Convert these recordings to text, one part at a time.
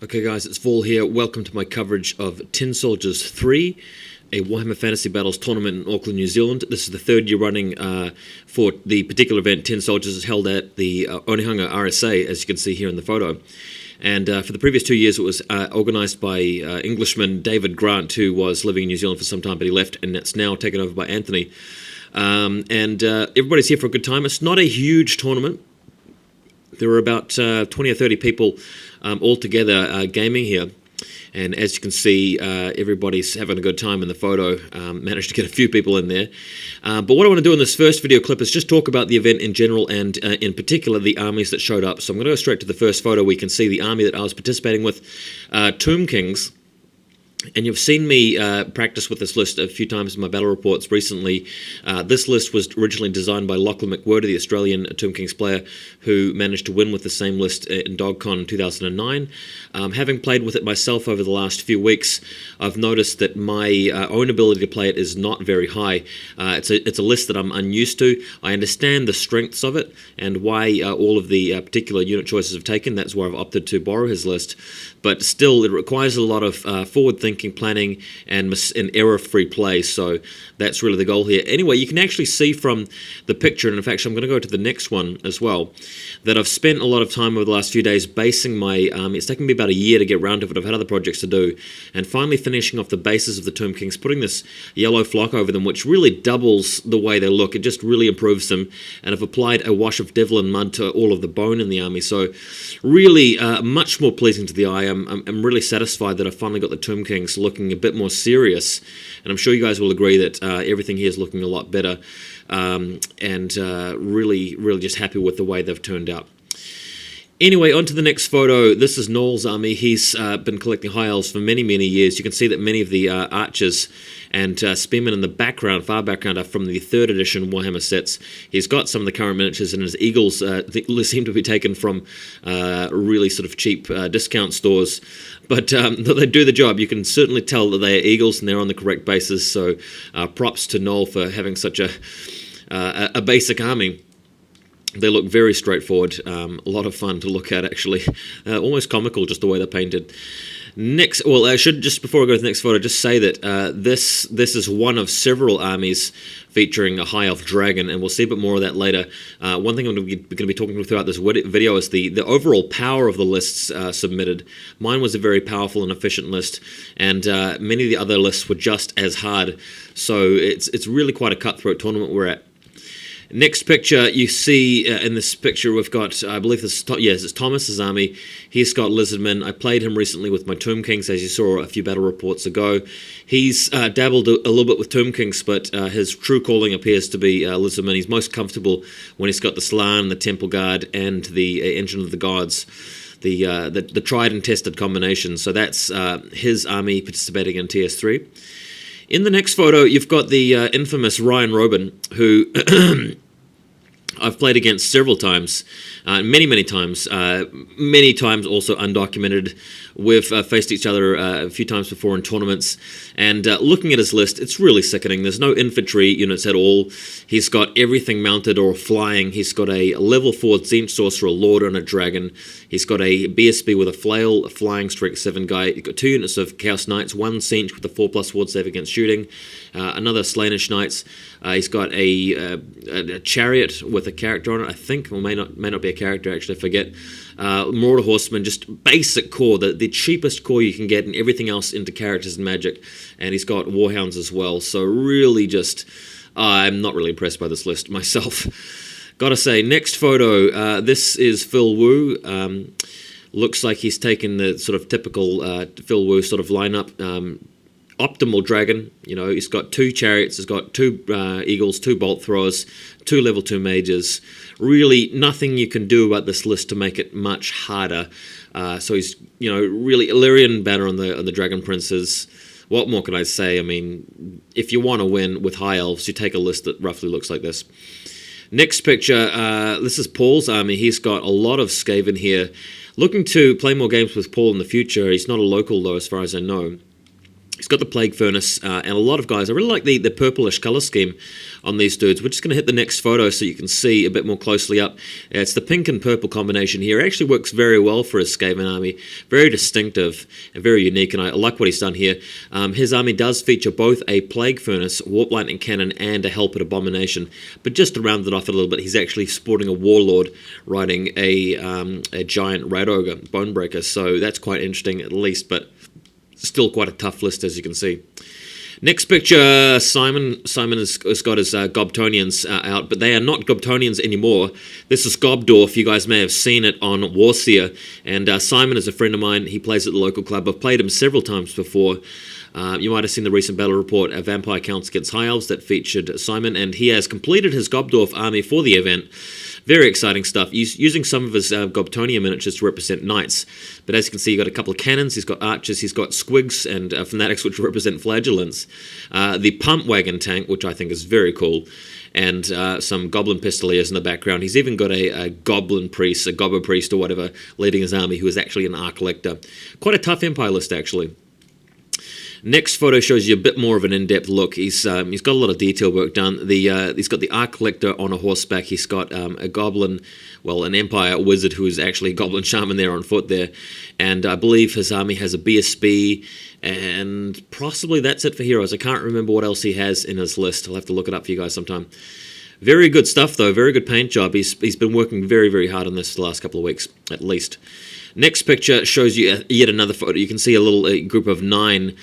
Okay guys, it's Vol here. Welcome to my coverage of Tin Soldiers 3, a Warhammer Fantasy Battles tournament in Auckland, New Zealand. This is the third year running for the particular event. Tin Soldiers is held at the Onehunga RSA, as you can see here in the photo. And for the previous 2 years, it was organised by Englishman David Grant, who was living in New Zealand for some time, but he left, and it's now taken over by Anthony. Everybody's here for a good time. It's not a huge tournament. There were about 20 or 30 people all together gaming here, and as you can see, everybody's having a good time in the photo. Managed to get a few people in there, but what I want to do in this first video clip is just talk about the event in general and in particular the armies that showed up. So I'm going to go straight to the first photo. We can see the army that I was participating with, Tomb Kings. And you've seen me practice with this list a few times in my battle reports recently. This list was originally designed by Lachlan McWhirter, the Australian Tomb Kings player, who managed to win with the same list in DogCon 2009. Having played with it myself over the last few weeks, I've noticed that my own ability to play it is not very high. It's a list that I'm unused to. I understand the strengths of it and why all of the particular unit choices have taken. That's why I've opted to borrow his list. But still, it requires a lot of forward-thinking planning and error-free play, so that's really the goal here. Anyway, you can actually see from the picture, and in fact, I'm going to go to the next one as well, that I've spent a lot of time over the last few days basing my army. It's taken me about a year to get around to it. I've had other projects to do, and finally finishing off the bases of the Tomb Kings, putting this yellow flock over them, which really doubles the way they look. It just really improves them, and I've applied a wash of Devlin mud to all of the bone in the army, so really much more pleasing to the eye. I'm really satisfied that I've finally got the Tomb Kings looking a bit more serious, and I'm sure you guys will agree that everything here is looking a lot better, really just happy with the way they've turned out. Anyway, on to the next photo. This is Noel's army. He's been collecting high elves for many years. You can see that many of the archers and spearmen in the background, far background, are from the 3rd edition Warhammer sets. He's got some of the current miniatures, and his eagles seem to be taken from really sort of cheap discount stores. But they do the job. You can certainly tell that they are eagles and they're on the correct bases. So props to Noel for having such a basic army. They look very straightforward, a lot of fun to look at actually, almost comical just the way they're painted. Next, well, I should just before I go to the next photo, just say that this is one of several armies featuring a high elf dragon, and we'll see a bit more of that later. One thing I'm going to be talking throughout this video is the overall power of the lists submitted. Mine was a very powerful and efficient list, and many of the other lists were just as hard. So it's really quite a cutthroat tournament we're at. Next picture, you see in this picture we've got, I believe this is Thomas's army. He's got Lizardmen. I played him recently with my Tomb Kings, as you saw a few battle reports ago. He's dabbled a little bit with Tomb Kings, but his true calling appears to be Lizardmen. He's most comfortable when he's got the Slan, the Temple Guard, and the Engine of the Gods. The tried and tested combination. So that's his army participating in TS3. In the next photo, you've got the infamous Ryan Robin, who I've played against several times, many times also undocumented. We've faced each other a few times before in tournaments, and looking at his list, it's really sickening. There's no infantry units at all. He's got everything mounted or flying. He's got a level 4 Tzeentch Sorcerer, a Lord, and a Dragon. He's got a BSB with a Flail, a Flying Strength 7 guy. He's got 2 units of Chaos Knights, 1 Tzeentch with a 4+ ward save against shooting, another Slaanesh Knights. He's got a Chariot with a character on it, I think, or may not be a character actually, I forget. Marauder Horseman, just basic core, the cheapest core you can get, and everything else into characters and magic. And he's got Warhounds as well, so really just, I'm not really impressed by this list myself. Gotta say, next photo, this is Phil Wu. Looks like he's taken the sort of typical Phil Wu sort of lineup. Optimal dragon, he's got 2 chariots, he's got 2 eagles, 2 bolt throwers, 2 level 2 mages. Really nothing you can do about this list to make it much harder. So he's, really Illyrian banner on the dragon princes. What more can I say? I mean, if you want to win with high elves, you take a list that roughly looks like this. Next picture, this is Paul's army. He's got a lot of Skaven here. Looking to play more games with Paul in the future. He's not a local though, as far as I know. He's got the Plague Furnace, and a lot of guys. I really like the purplish color scheme on these dudes. We're just going to hit the next photo so you can see a bit more closely up. It's the pink and purple combination here. It actually works very well for his Skaven army. Very distinctive and very unique, and I like what he's done here. His army does feature both a Plague Furnace, Warp Lightning Cannon, and a Helped Abomination. But just to round it off a little bit, he's actually sporting a Warlord riding a giant Rat Ogre, Bonebreaker. So that's quite interesting at least, but still quite a tough list, as you can see. Next picture, Simon has got his Gobtonians out, but they are not Gobtonians anymore. This is Gobdorf. You guys may have seen it on Warseer, and Simon is a friend of mine. He plays at the local club. I've played him several times before. You might have seen the recent battle report, Vampire Counts Against High Elves, that featured Simon, and he has completed his Gobdorf army for the event. Very exciting stuff. He's using some of his Gobtonia miniatures to represent knights. But as you can see, you've got a couple of cannons, he's got archers, he's got squigs and fanatics, which represent flagellants. The pump wagon tank, which I think is very cool. And some goblin pistoliers in the background. He's even got a goblin priest, a gobber priest or whatever, leading his army, who is actually an Arc Lector. Quite a tough empire list, actually. Next photo shows you a bit more of an in-depth look. He's got a lot of detail work done. He's got the Arc Lector on a horseback. He's got a goblin, well, an Empire wizard who is actually a Goblin Shaman there on foot there. And I believe his army has a BSB, and possibly that's it for heroes. I can't remember what else he has in his list. I'll have to look it up for you guys sometime. Very good stuff, though. Very good paint job. He's been working very, very hard on this the last couple of weeks, at least. Next picture shows you yet another photo. You can see a little group of 9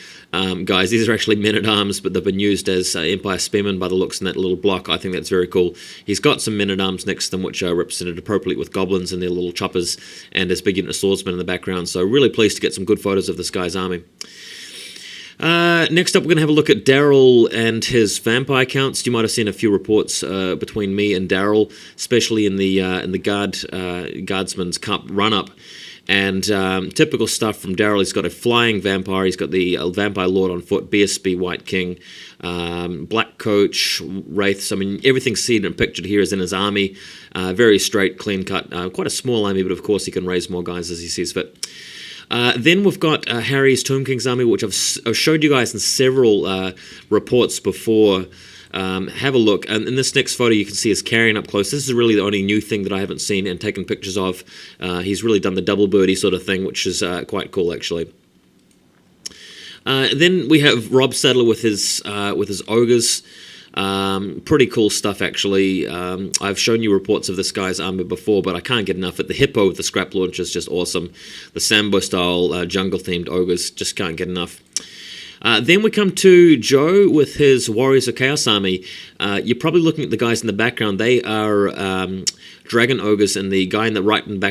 guys. These are actually men-at-arms, but they've been used as Empire Spearmen by the looks in that little block. I think that's very cool. He's got some men-at-arms next to them, which are represented appropriately with goblins and their little choppers, and his big unit of swordsmen in the background. So really pleased to get some good photos of this guy's army. Next up, we're going to have a look at Darryll and his vampire counts. You might have seen a few reports between me and Darryll, especially in the Guardsman's Cup run-up. And typical stuff from Darryll. He's got a flying vampire. He's got the Vampire Lord on foot, BSB White King, Black Coach, Wraiths. I mean, everything seen and pictured here is in his army. Very straight, clean cut. Quite a small army, but of course he can raise more guys as he sees fit. Then we've got Harry's Tomb King's army, which I've showed you guys in several reports before. Have a look, and in this next photo you can see us carrying up close. This is really the only new thing that I haven't seen and taken pictures of. He's really done the double birdie sort of thing, which is quite cool, actually. Then we have Rob Sadler with his ogres. Pretty cool stuff, actually. I've shown you reports of this guy's army before, but I can't get enough of it. The hippo with the scrap launcher is just awesome. The Sambo style jungle-themed ogres, just can't get enough. Then we come to Joe with his Warriors of Chaos army. You're probably looking at the guys in the background. They are dragon ogres, and the guy in the right in the back